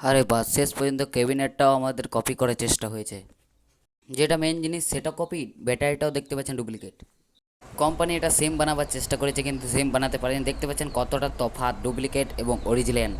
আরে বাস, শেষ পর্যন্ত ক্যাবিনেটটাও আমাদের কপি করার চেষ্টা হয়েছে। যেটা মেন জিনিস সেটা কপি, ব্যাটারিটাও দেখতে পাচ্ছেন ডুপ্লিকেট। কোম্পানি এটা সেম বানাবার চেষ্টা করেছে কিন্তু সেম বানাতে পারেনি। দেখতে পাচ্ছেন কতটা তফাৎ ডুপ্লিকেট এবং অরিজিনাল।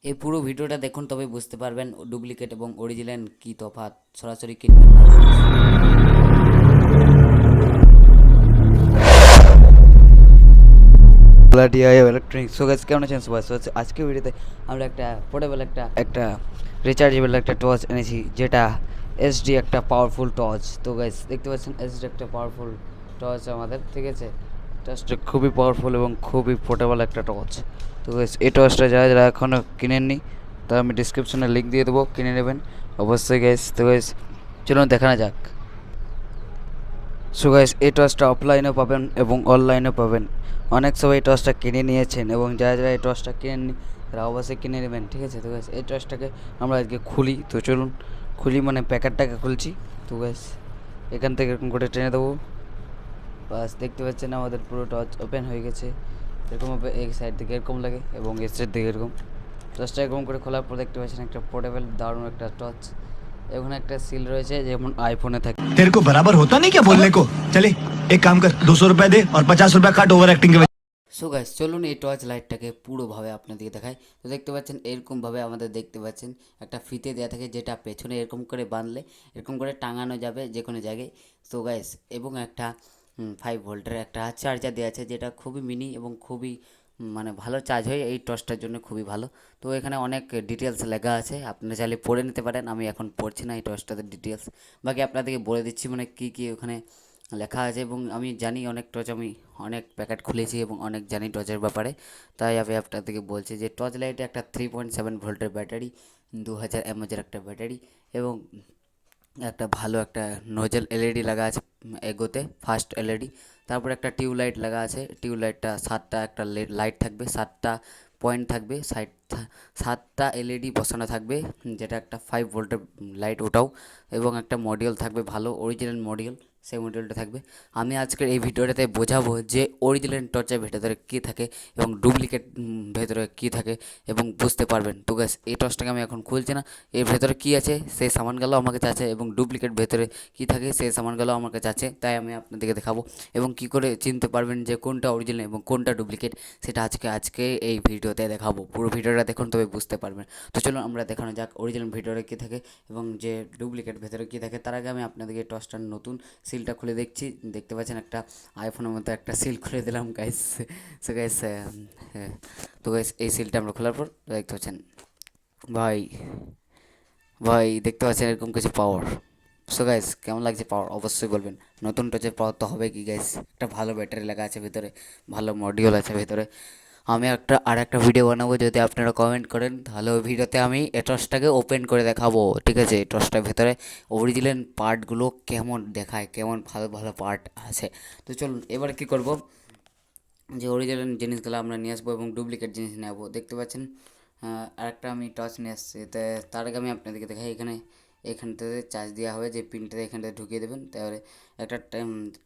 এই পুরো ভিডিওটা দেখুন তবে বুঝতে পারবেন ডুপ্লিকেট এবং অরিজিনাল কি তফাৎ। সরাসরি কিনবেন না। DI electronics. সো গাইস, কেমন আছেন সবাই? আজকে ভিডিওতে আমরা একটা পোর্টেবল একটা রিচার্জেবল একটা টর্চ এনেছি, যেটা এসডি একটা পাওয়ারফুল টর্চ। তো গাইস দেখতে পাচ্ছেন এসডি একটা পাওয়ারফুল টর্চ আমাদের, ঠিক আছে। টর্চটা খুবই পাওয়ারফুল এবং খুবই পোর্টেবল একটা টর্চ। তো গাইস এই টর্চটা যারা যারা এখনও কিনেননি তা আমি ডিসক্রিপশনে লিঙ্ক দিয়ে দেবো, কিনে নেবেন অবশ্যই গাইস। তো গাইস চলুন দেখানো যাক। সো গাইস এই টর্চটা অফলাইনেও পাবেন এবং অনলাইনেও পাবেন। অনেক সবাই এই টর্চটা কিনে নিয়েছেন এবং যারা যারা এই টর্চটা কিনেননি তারা অবশ্যই কিনে নেবেন, ঠিক আছে। তো গাইস এই টর্চটাকে আমরা আজকে খুলি। তো চলুন খুলি, মানে প্যাকেটটাকে খুলছি। তো গাইস এখান থেকে এরকম করে টেনে দেবো। বাস দেখতে পাচ্ছেন আমাদের পুরো টর্চ ওপেন হয়ে গেছে। এরকমভাবে এই সাইড থেকে এরকম লাগে এবং এই সাইড থেকে এরকম। টর্চটা এরকম করে খোলার পর দেখতে পাচ্ছেন একটা পোর্টেবল দারুণ একটা টর্চ। এখানে একটা সিল রয়েছে যেমন আইফোনে থাকে। तेरे को बराबर होता नहीं क्या बोलने को। चले एक काम कर, 200 रुपए दे और 50 रुपए काट ओवर एक्टिंग के वजह। সো গাইস চলুন এই টর্চ লাইটটাকে পুরোভাবে আপনাদেরকে দেখাই। তো দেখতে পাচ্ছেন এরকমভাবে আমাদের দেখতে পাচ্ছেন একটা ফিতে দেওয়া থাকে, যেটা পেছনে এরকম করে বাঁধলে এরকম করে টাঙানো যাবে যে কোনো জায়গায়। সো গাইস এবং একটা 5 ভোল্টের একটা চার্জার দেওয়া আছে, যেটা খুবই মিনি এবং খুবই মানে ভালো চার্জ হয়। এই টর্চটার জন্য খুবই ভালো। তো এখানে অনেক ডিটেলস লেখা আছে, আপনারা চাইলে পড়ে নিতে পারেন। আমি এখন পড়ছি না এই টর্চটাতে ডিটেলস, বাকি আপনাদেরকে বলে দিচ্ছি মানে কী কী ওখানে লেখা আছে। এবং আমি জানি অনেক টর্চ, আমি অনেক প্যাকেট খুলেছি এবং অনেক জানি টর্চের ব্যাপারে। তাই আমি আপনাদেরকে বলছি যে টর্চ লাইটে একটা 3.7 ভোল্টের ব্যাটারি, 2000 mAh একটা ব্যাটারি এবং একটা ভালো একটা নোজেল এলইডি লাগা আছে এগোতে, ফাস্ট এলইডি। তারপর একটা টিউব লাইট লাগা আছে। টিউব লাইটটা 7টা একটা লাইট থাকবে, 7টা পয়েন্ট থাকবে, 7টা এলইডি বসানো থাকবে, যেটা একটা 5 ভোল্টের লাইট ওটাও। এবং একটা মডিউল থাকবে, ভালো অরিজিনাল মডিউল, সেই মডিউলটা থাকবে। আমি আজকের এই ভিডিওটাতে বোঝাবো যে অরিজিনাল টর্চের ভেতরে কী থাকে এবং ডুপ্লিকেট ভেতরে কী থাকে এবং বুঝতে পারবেন। তো গ্যাস এই টর্চটাকে আমি এখন খুলছি না। এর ভেতরে কী আছে সেই সামানগুলো আমার কাছে আছে এবং ডুপ্লিকেট ভেতরে কী থাকে সেই সামানগুলো আমার কাছে আছে, তাই আমি আপনাদেরকে দেখাবো। এবং কী করে চিনতে পারবেন যে কোনটা অরিজিনাল এবং কোনটা ডুপ্লিকেট, সেটা আজকে এই ভিডিওতে দেখাবো। পুরো ভিডিওটা দেখুন তবে বুঝতে পারবেন। তো চলুন আমরা দেখানো যাক অরিজিনাল ভেতরে কী থাকে এবং যে ডুপ্লিকেট ভেতরে কী থাকে। তার আগে আমি আপনাদেরকে টর্চটার নতুন সিলটা খুলে দেখছি। দেখতে পাচ্ছেন একটা আইফোনের মতো একটা সিল খুলে দিলাম গাইস। সো গাইস হ্যাঁ, তো গাইস এই সিলটা আমরা খোলার পর দেখতে পাচ্ছেন ভাই ভাই দেখতে পাচ্ছেন এরকম কিছু পাওয়ার। সো গাইস কেমন লাগছে পাওয়ার অবশ্যই বলবেন। নতুন টচের পাওয়ার তো হবে কি গাইস, একটা ভালো ব্যাটারি লাগা আছে ভেতরে, ভালো মডিউল আছে ভেতরে। আমি একটা ভিডিও বানাবো, যদি আপনারা কমেন্ট করেন তাহলে ওই ভিডিওতে আমি এই টর্চটাকে ওপেন করে দেখাবো, ঠিক আছে। এই টর্চটার ভেতরে অরিজিনাল পার্টগুলো কেমন দেখায়, কেমন ভালো ভালো পার্ট আছে। তো চলুন এবার কি করব, যে অরিজিনাল জিনিসগুলো আমরা নিয়ে আসবো এবং ডুপ্লিকেট জিনিস নেব। দেখতে পাচ্ছেন আরেকটা আমি টর্চ নিয়ে আসছি। তার আগে আমি আপনাদেরকে দেখাই, এখানটাতে চার্জ দেওয়া হবে, যে পিনটাতে এখানটাতে ঢুকিয়ে দেবেন। তারপরে একটা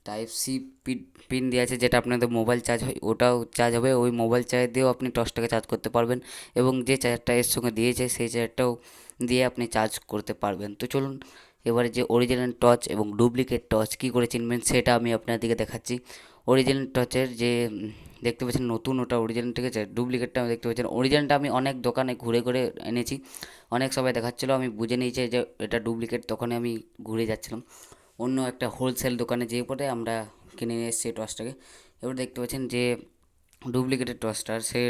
টাইপ সি পিন দেওয়া আছে, যেটা আপনাদের মোবাইল চার্জ হয় ওটাও চার্জ হবে। ওই মোবাইল চার্জ দিয়েও আপনি টর্চটাকে চার্জ করতে পারবেন এবং যে চার্জারটা এর সঙ্গে দিয়েছে সেই চার্জারটাও দিয়ে আপনি চার্জ করতে পারবেন। তো চলুন এবারে যে অরিজিনাল টর্চ এবং ডুপ্লিকেট টর্চ কী করে চিনবেন সেটা আমি আপনাদেরকে দেখাচ্ছি। অরিজিনাল টর্চের যে দেখতে পাচ্ছেন নতুন, ওটা অরিজিনাল, ঠিক আছে। ডুপ্লিকেটটা দেখতে পাচ্ছেন অরিজিনালটা আমি অনেক দোকানে ঘুরে ঘুরে এনেছি। অনেক সবাই দেখাচ্ছিলো, আমি বুঝে নিয়েছি যে এটা ডুপ্লিকেট। তখনই আমি ঘুরে যাচ্ছিলাম অন্য একটা হোলসেল দোকানে, যেয়ে পরে আমরা কিনে নিয়ে এসেছি টর্চটাকে। এবার দেখতে পাচ্ছেন যে ডুপ্লিকেটের টর্চটার সে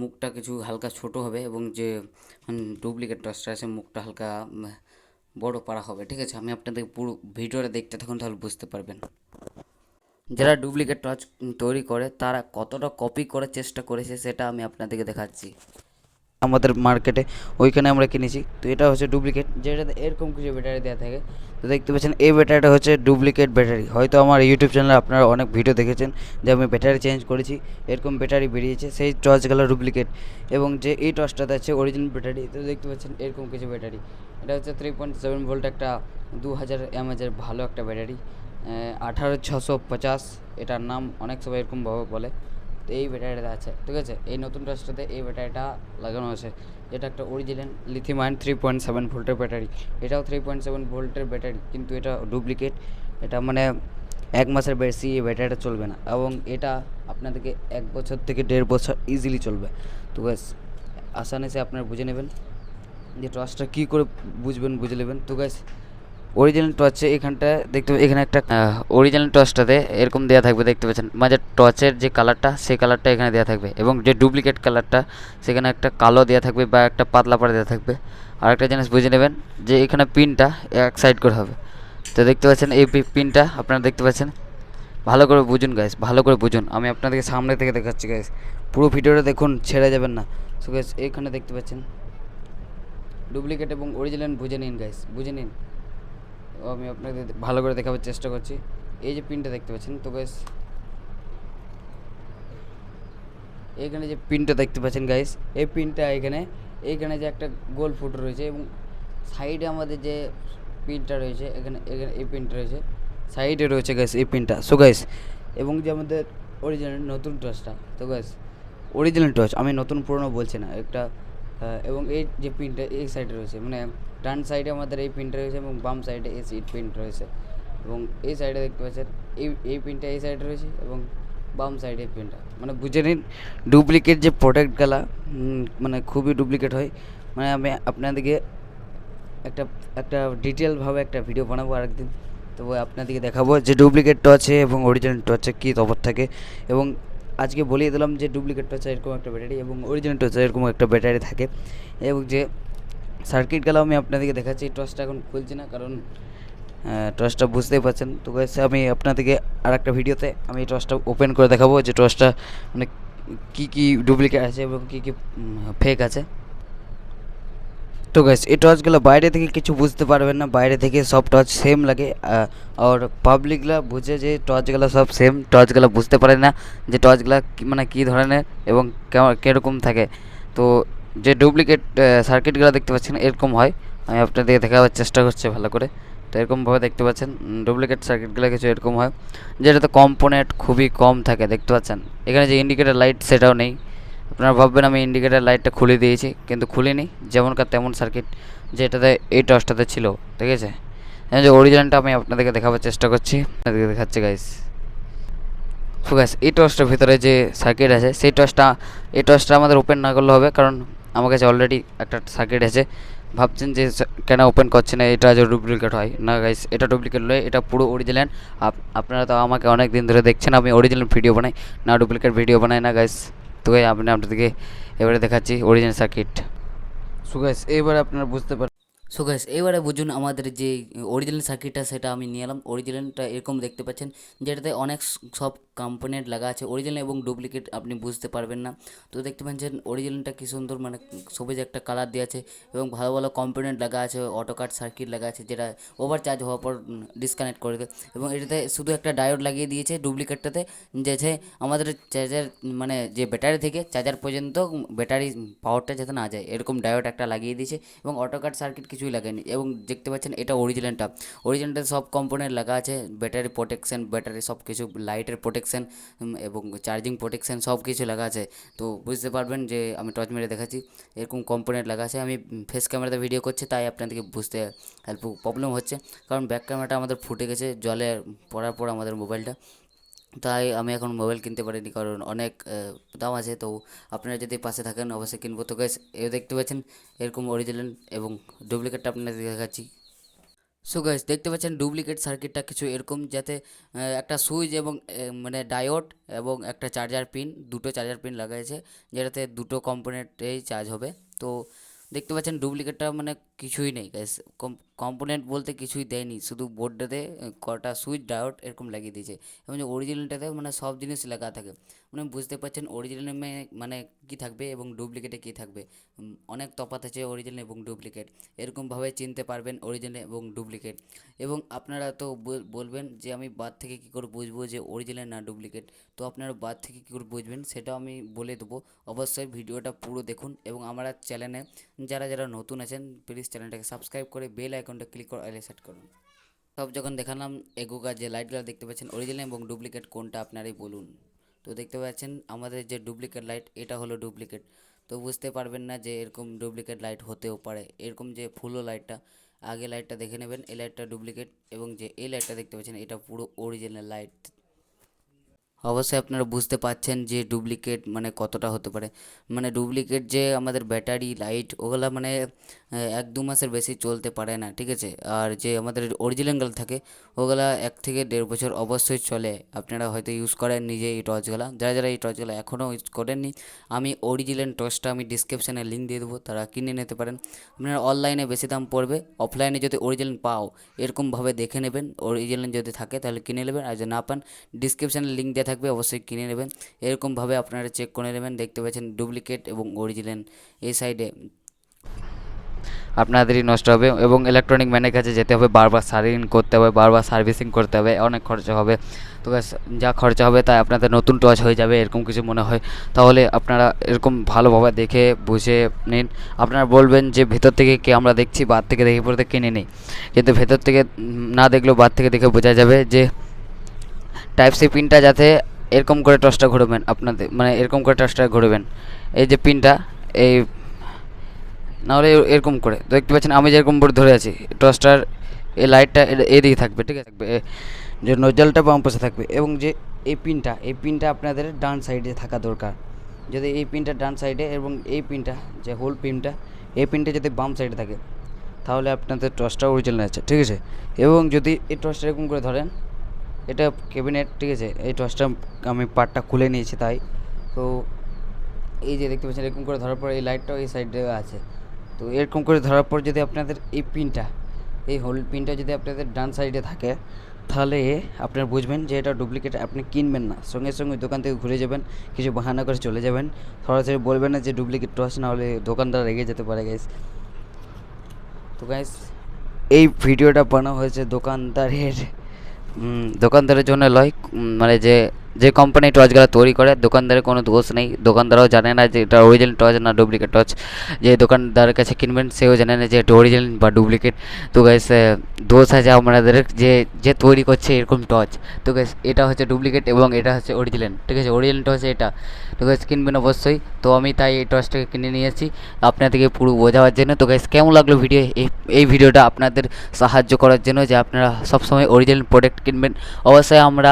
মুখটা কিছু হালকা ছোট হবে এবং যে ডুপ্লিকেট টর্চটা সে মুখটা হালকা বড় পারা হবে, ঠিক আছে। আমি আপনাদের পুরো ভিডিওটা দেখতে থাকুন তাহলে বুঝতে পারবেন। যারা ডুপ্লিকেট টর্চ তৈরি করে তারা কতটা কপি করার চেষ্টা করেছে সেটা আমি আপনাদেরকে দেখাচ্ছি। আমাদের মার্কেটে ওইখানে আমরা কিনেছি। তো এটা হচ্ছে ডুপ্লিকেট, যেটাতে এরকম কিছু ব্যাটারি দেওয়া থাকে। তো দেখতে পাচ্ছেন এই ব্যাটারিটা হচ্ছে ডুপ্লিকেট ব্যাটারি। হয়তো আমার ইউটিউব চ্যানেলে আপনারা অনেক ভিডিও দেখেছেন যে আমি ব্যাটারি চেঞ্জ করেছি, এরকম ব্যাটারি বেরিয়েছে, সেই টর্চগুলো ডুপ্লিকেট। এবং যে এই টর্চটাতে আছে অরিজিনাল ব্যাটারি, তো দেখতে পাচ্ছেন এরকম কিছু ব্যাটারি। এটা হচ্ছে 3.7 ভোল্ট একটা 2000 mAh ভালো একটা ব্যাটারি, 18650 এটার নাম, অনেক সবাই এরকমভাবে বলে। তো এই ব্যাটারিটা আছে, ঠিক আছে। এই নতুন টর্চটাতে এই ব্যাটারিটা লাগানো আছে, যেটা একটা অরিজিনাল লিথিয়াম আয়ন 3.7 ভোল্টের ব্যাটারি। এটাও 3.7 ভোল্টের ব্যাটারি, কিন্তু এটা ডুপ্লিকেট। এটা মানে 1 মাসের বেশি এই ব্যাটারিটা চলবে না, এবং এটা আপনাদেরকে 1 বছর থেকে 1.5 বছর ইজিলি চলবে। তো ব্যাস আসানি সে আপনারা বুঝে নেবেন যে টর্চটা কী করে বুঝে নেবেন। তো গ্যাস অরিজিনাল টর্চে এখানটায় দেখতে এখানে একটা অরিজিনাল টর্চটাতে এরকম দেওয়া থাকবে, দেখতে পাচ্ছেন মাঝে টর্চের যে কালারটা সেই কালারটা এখানে দেওয়া থাকবে, এবং যে ডুপ্লিকেট কালারটা সেখানে একটা কালো দেওয়া থাকবে বা একটা পাতলা পাড়া দেওয়া থাকবে। আর একটা জিনিস বুঝে নেবেন যে এখানে পিনটা এক সাইড করে হবে। তো দেখতে পাচ্ছেন এই পিনটা আপনারা দেখতে পাচ্ছেন, ভালো করে বুঝুন গাইস, ভালো করে বুঝুন। আমি আপনাদেরকে সামনে থেকে দেখাচ্ছি গাইস, পুরো ভিডিওটা দেখুন, ছেড়ে যাবেন না। সো গাইস এইখানে দেখতে পাচ্ছেন ডুপ্লিকেট এবং অরিজিনাল বুঝে নিন গাইস, বুঝে নিন। আমি আপনাকে ভালো করে দেখাবার চেষ্টা করছি। এই যে পিনটা দেখতে পাচ্ছেন, তো গাইস এইখানে যে পিনটা দেখতে পাচ্ছেন গাইস, এই পিনটা এইখানে যে একটা গোল ফুটো রয়েছে, এবং সাইডে আমাদের যে পিনটা রয়েছে এখানে এখানে এই পিনটা রয়েছে, সাইডে রয়েছে গাইস এই পিনটা। সো গাইস এবং যে আমাদের অরিজিনাল নতুন টর্চটা, তো গাইস অরিজিনাল টর্চ, আমি নতুন পুরনো বলছি না একটা, এবং এই যে পিনটা এই সাইডে রয়েছে, মানে ডান সাইডে আমাদের এই পিনটা রয়েছে এবং বাম সাইডে এই সিট পিন রয়েছে, এবং এই সাইডে দেখতে পাচ্ছেন এই পিনটা এই সাইডে রয়েছে, এবং বাম সাইডে পিনটা, মানে বুঝে নিন ডুপ্লিকেট যে প্রোডাক্টগুলা মানে খুবই ডুপ্লিকেট হয়। মানে আমি আপনাদেরকে একটা একটা ডিটেলভাবে একটা ভিডিও বানাবো আরেকদিন, তো আপনাদেরকে দেখাবো যে ডুপ্লিকেট টর্চে এবং অরিজিনাল টর্চে কী তফাৎ থাকে। এবং আজকে বলিয়ে দিলাম যে ডুপ্লিকেট টর্চে এরকম একটা ব্যাটারি এবং অরিজিনাল টর্চে এরকম একটা ব্যাটারি থাকে, এবং যে সার্কিটগুলো আমি আপনাদেরকে দেখাচ্ছি। টর্চটা এখন খুলছি না, কারণ টর্চটা বুঝতেই পারছেন। তো গাইস আমি আপনাদেরকে আর একটা ভিডিওতে আমি এই টর্চটা ওপেন করে দেখাবো যে টর্চটা মানে কী কী ডুপ্লিকেট আছে এবং কী কী ফেক আছে। তো গাইস এই টর্চগুলো বাইরে থেকে কিছু বুঝতে পারবেন না, বাইরে থেকে সব টর্চ সেম লাগে, আর পাবলিকরা বুঝে যে টর্চগুলো সব সেম, টর্চগুলো বুঝতে পারে না যে টর্চগুলো মানে কী ধরনের এবং কীরকম থাকে। তো যে ডুপ্লিকেট সার্কিটগুলো দেখতে পাচ্ছেন এরকম হয়, আমি আপনাদের দেখাবার চেষ্টা করছি ভালো করে। তো এরকমভাবে দেখতে পাচ্ছেন ডুপ্লিকেট সার্কিটগুলো কিছু এরকম হয়, যেটাতে কম্পোনেন্ট খুবই কম থাকে, দেখতে পাচ্ছেন। এখানে যে ইন্ডিকেটার লাইট সেটাও নেই। আপনারা ভাববেন আমি ইন্ডিকেটার লাইটটা খুলে দিয়েছি, কিন্তু খুলিনি, যেমনকার তেমন সার্কিট যেটাতে এই টর্চটাতে ছিল, ঠিক আছে। যে অরিজিনালটা আমি আপনাদেরকে দেখাবার চেষ্টা করছি, আপনাদেরকে দেখাচ্ছি গাইস। সো গাইস এই টর্চটার ভিতরে যে সার্কিট আছে সেই এই টর্চটা আমাদের ওপেন না করলে হবে, কারণ আমার কাছে অলরেডি একটা সার্কিট আছে। ভাবছেন যে কেন ওপেন করছে না, এটা যে ডুপ্লিকেট হয় না গাইস, এটা ডুপ্লিকেট নয়, এটা পুরো অরিজিনাল। আপনারা তো আমাকে অনেক দিন ধরে দেখছেন আমি অরিজিনাল ভিডিও বানাই না, ডুপ্লিকেট ভিডিও বানাই না গাইস। তো গাইস আপনাদেরকে এবারে দেখাচ্ছি অরিজিনাল সার্কিট। সো গাইস এবারে আপনারা বুঝতে পারেন। সো গাইস এবারে বুঝুন আমাদের যে অরিজিনাল সার্কিটটা সেটা আমি নিয়ে এলাম। অরিজিনালটা এরকম দেখতে পাচ্ছেন, যেটাতে অনেক সব কম্পোনেন্ট লাগা আছে। অরিজিনাল এবং ডুপ্লিকেট আপনি বুঝতে পারবেন না। তো দেখতে পাচ্ছেন অরিজিনালটা কী সুন্দর, মানে সবুজ একটা কালার দেওয়া আছে এবং ভালো ভালো কম্পোনেন্ট লাগা আছে, অটো কাট সার্কিট লাগা আছে, যেটা ওভার চার্জ হওয়ার পর ডিসকানেক্ট করে দেয়। এবং এটাতে শুধু একটা ডায়োড লাগিয়ে দিয়েছে ডুপ্লিকেটটাতে, যে আমাদের চার্জার মানে যে ব্যাটারি থেকে চার্জার পর্যন্ত ব্যাটারি পাওয়ারটা যাতে না যায়, এরকম ডায়োড একটা লাগিয়ে দিয়েছে, এবং অটো কাট সার্কিট কিছুই লাগেনি। এবং দেখতে পাচ্ছেন এটা অরিজিনালটা সব কম্পোনেন্ট লাগা আছে, ব্যাটারি প্রোটেকশন, ব্যাটারি সব কিছু, লাইটের প্রোটেকশন এবং চার্জিং প্রোটেকশন সব কিছু লাগা আছে। তো বুঝতে পারবেন যে আমি টর্চ মেরে দেখাচ্ছি, এরকম কম্পোনেন্ট লাগা আছে। আমি ফেস ক্যামেরাতে ভিডিও করছি, তাই আপনাদেরকে বুঝতে প্রবলেম হচ্ছে, কারণ ব্যাক ক্যামেরাটা আমাদের ফুটে গেছে জলে পড়ার পর আমাদের মোবাইলটা, তাই আমি এখন মোবাইল কিনতে পারিনি, কারণ অনেক দাম আছে। তো আপনারা যদি পাশে থাকেন অবশ্যই কিনবো। তো গাইস এ দেখতে পাচ্ছেন এরকম অরিজিনাল এবং ডুপ্লিকেটটা আপনাদের দেখাচ্ছি। সো গাইস দেখতে পাচ্ছেন ডুপ্লিকেট সার্কিটটা কিছু এরকম, যাতে একটা সুইচ এবং মানে ডায়োড এবং একটা চার্জার পিন, দুটো চার্জার পিন লাগাইছে, যেটাতে দুটো কম্পোনেন্টেই চার্জ হবে। তো দেখতে পাচ্ছেন ডুপ্লিকেটটা মানে কিছুই নেই গাইস, কম্পোনেন্ট বলতে কিছুই দেয়নি, শুধু বোর্ডটাতে কটা সুইচ ডায়োড এরকম লাগিয়ে দিয়েছে। এবং যে অরিজিনালটাতে মানে সব জিনিস লেখা থাকে, মানে বুঝতে পারছেন অরিজিনালে মানে কী থাকবে এবং ডুপ্লিকেটে কী থাকবে। অনেক তফাৎ আছে অরিজিনাল এবং ডুপ্লিকেট, এরকমভাবে চিনতে পারবেন অরিজিনাল এবং ডুপ্লিকেট। এবং আপনারা তো বলবেন যে আমি বাদ থেকে কী করে বুঝবো যে অরিজিনাল না ডুপ্লিকেট, তো আপনারা বাদ থেকে কী করে বুঝবেন সেটাও আমি বলে দেবো। অবশ্যই ভিডিওটা পুরো দেখুন, এবং আমার চ্যানেলে যারা যারা নতুন আছেন প্লিজ চ্যানেলটাকে সাবস্ক্রাইব করে বেল আইকনটা ক্লিক করে অলে সেট করুন। সব যখন দেখালাম এগোকা যে লাইটগুলো দেখতে পাচ্ছেন অরিজিনাল এবং ডুপ্লিকেট কোনটা আপনারাই বলুন। তো দেখতে পাচ্ছেন আমাদের যে ডুপ্লিকেট লাইট, এটা হলো ডুপ্লিকেট। তো বুঝতে পারবেন না যে এরকম ডুপ্লিকেট লাইট হতেও পারে। এরকম যে ফুলো লাইটটা, আগে লাইটটা দেখে নেবেন, এই লাইটটা ডুপ্লিকেট, এবং যে এই লাইটটা দেখতে পাচ্ছেন এটা পুরো অরিজিনাল লাইট। অবশ্যই আপনারা বুঝতে পারছেন যে ডুপ্লিকেট মানে কতটা হতে পারে। মানে ডুপ্লিকেট যে আমাদের ব্যাটারি লাইট ওগুলা মানে 1-2 মাসের বেশি চলতে পারে না, ঠিক আছে। আর যে আমাদের অরিজিনালগুলো থাকে ওগুলা 1 থেকে 1.5 বছর অবশ্যই চলে। আপনারা হয়তো ইউজ করেন নিজে এই টর্চগুলা, যারা যারা এই টর্চগুলা এখনও ইউজ করেননি, আমি অরিজিনাল টর্চটা আমি ডিসক্রিপশানে লিঙ্ক দিয়ে দেবো, তারা কিনে নিতে পারেন। আপনারা অনলাইনে বেশি দাম পড়বে, অফলাইনে যদি অরিজিনাল পাও এরকমভাবে দেখে নেবেন, অরিজিনাল যদি থাকে তাহলে কিনে নেবেন, আর যদি না পান ডিসক্রিপশানে লিঙ্ক দেওয়া থাকবে, অবশ্যই কিনে নেবেন। এরকমভাবে আপনারা চেক করে নেবেন। দেখতে পাচ্ছেন ডুপ্লিকেট এবং অরিজিনাল এই সাইডে আপনাদেরই নষ্ট হবে, এবং ইলেকট্রনিক ম্যানের কাছে যেতে হবে, বারবার সার্ভিং করতে হবে, বারবার সার্ভিসিং করতে হবে, অনেক খরচা হবে। তো guys, যা খরচা হবে তাই আপনাদের নতুন টর্চ হয়ে যাবে এরকম কিছু মনে হয়, তাহলে আপনারা এরকম ভালোভাবে দেখে বুঝে নিন। আপনারা বলবেন যে ভেতর থেকে কে আমরা দেখছি, বার থেকে দেখে পড়তে কিনে নিই, কিন্তু ভেতর থেকে না দেখলেও বার থেকে দেখে বোঝা যাবে যে টাইপ সি পিনটা যাতে এরকম করে টর্চটা ঘুরবেন, আপনাদের মানে এরকম করে টর্চটা ঘুরবেন, এই যে পিনটা এই নাহলে এরকম করে দেখতে পাচ্ছেন আমি যেরকম করে ধরে আছি, টর্চটার এই লাইটটা এদিকে থাকবে, ঠিক আছে, থাকবে যে নোজেলটা বাম পাশে থাকবে, এবং যে এই পিনটা আপনাদের ডান সাইডে থাকা দরকার। যদি এই পিনটা ডান সাইডে এবং এই পিনটা যে হোল পিনটা, এই পিনটা যদি বাম সাইডে থাকে তাহলে আপনাদের টর্চটা অরিজিনাল আছে, ঠিক আছে। এবং যদি এই টর্চটা এরকম করে ধরেন, এটা ক্যাবিনেট, ঠিক আছে, এই টর্চটা আমি পার্টটা খুলে নিয়েছি তাই। তো এই যে দেখতে পাচ্ছেন এরকম করে ধরার পর এই লাইটটাও এই সাইডে আছে। তো এরকম করে ধরার পর যদি আপনাদের এই পিনটা, এই হোল পিনটা যদি আপনাদের ডান সাইডে থাকে, তাহলে আপনারা বুঝবেন যে এটা ডুপ্লিকেট। আপনি কিনবেন না, সঙ্গে সঙ্গে দোকান থেকে ঘুরে যাবেন, কিছু বাহানা করে চলে যাবেন, সরাসরি বলবেন না যে ডুপ্লিকেট টর্চ, না হলে দোকানদার রেগে যেতে পারে গাইস। তো গাইস, এই ভিডিওটা বানানো হয়েছে দোকানদারের জন্য লয়, মানে যে কোম্পানি টর্চগুলো তৈরি করে দোকানদারের কোনো দোষ নেই, দোকানদারও জানে না যে এটা অরিজিনাল টর্চ না ডুপ্লিকেট টর্চ। যে দোকানদারের কাছে কিনবেন সেও জানে না যে এটা অরিজিনাল বা ডুপ্লিকেট। তো গাইস, দোষ আছে আমাদের যে তৈরি করছে এরকম টর্চ। তো গাইস, এটা হচ্ছে ডুপ্লিকেট এবং এটা হচ্ছে অরিজিনাল, ঠিক আছে। অরিজিনাল টর্চ এটা, তো গাইস কিনবেন অবশ্যই। তো আমি তাই এই টর্চটাকে কিনে নিয়েছি আপনাদেরকে পুরো বোঝাবার জন্য। তো গাইস, কেমন লাগলো ভিডিও, এই ভিডিওটা আপনাদের সাহায্য করার জন্য যে আপনারা সবসময় অরিজিনাল প্রোডাক্ট কিনবেন। অবশ্যই আমরা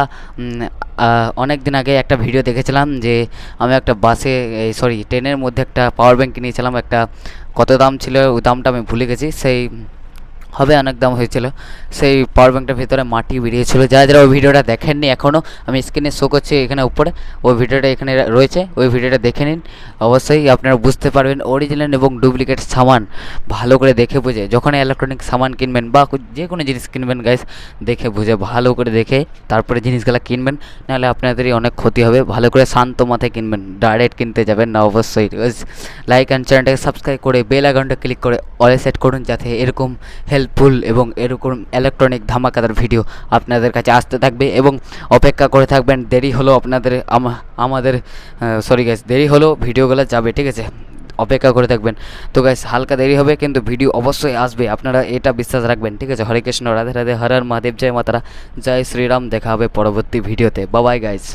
অনেক দিন আগে একটা ভিডিও দেখেছিলাম যে আমি একটা ট্রেনের মধ্যে একটা পাওয়ার ব্যাঙ্ক কিনেছিলাম, একটা কত দাম ছিল ওই দামটা আমি ভুলে গেছি, সেই হবে অনেক দাম হয়েছিল। সেই পাওয়ার ব্যাঙ্কটার ভিতরে মাটি বেরিয়েছিল। যারা যারা ওই ভিডিওটা দেখেননি এখনও, আমি স্ক্রিনে শো করছি এখানে উপরে, ওই ভিডিওটা এখানে রয়েছে, ওই ভিডিওটা দেখে নিন। অবশ্যই আপনারা বুঝতে পারবেন অরিজিনাল এবং ডুপ্লিকেট সামান ভালো করে দেখে বুঝে, যখন ইলেকট্রনিক সামান কিনবেন বা যে কোনো জিনিস কিনবেন গাইস, দেখে বুঝে ভালো করে দেখে তারপরে জিনিসগুলো কিনবেন, নাহলে আপনাদেরই অনেক ক্ষতি হবে। ভালো করে শান্ত মাথায় কিনবেন, ডাইরেক্ট কিনতে যাবেন না অবশ্যই। লাইক অ্যান্ড চ্যানেলটাকে সাবস্ক্রাইব করে বেল আইকনটা ক্লিক করে অলে সেট করুন, যাতে এরকম হেল্পফুল এবং এরকম ইলেকট্রনিক ধামাকাদার ভিডিও আপনাদের কাছে আসতে থাকবে, এবং অপেক্ষা করে থাকবেন। দেরি হলো আপনাদের দেরি হলো ভিডিওগুলো যাবে, ঠিক আছে, অপেক্ষা করে থাকবেন। তো গাইস, হালকা দেরি হবে কিন্তু ভিডিও অবশ্যই আসবে, আপনারা এটা বিশ্বাস রাখবেন, ঠিক আছে। হরে কৃষ্ণ, রাধে রাধে, হর হর মহাদেব, জয় মাতারা, জয় শ্রীরাম। দেখা হবে পরবর্তী ভিডিওতে। Bye bye guys.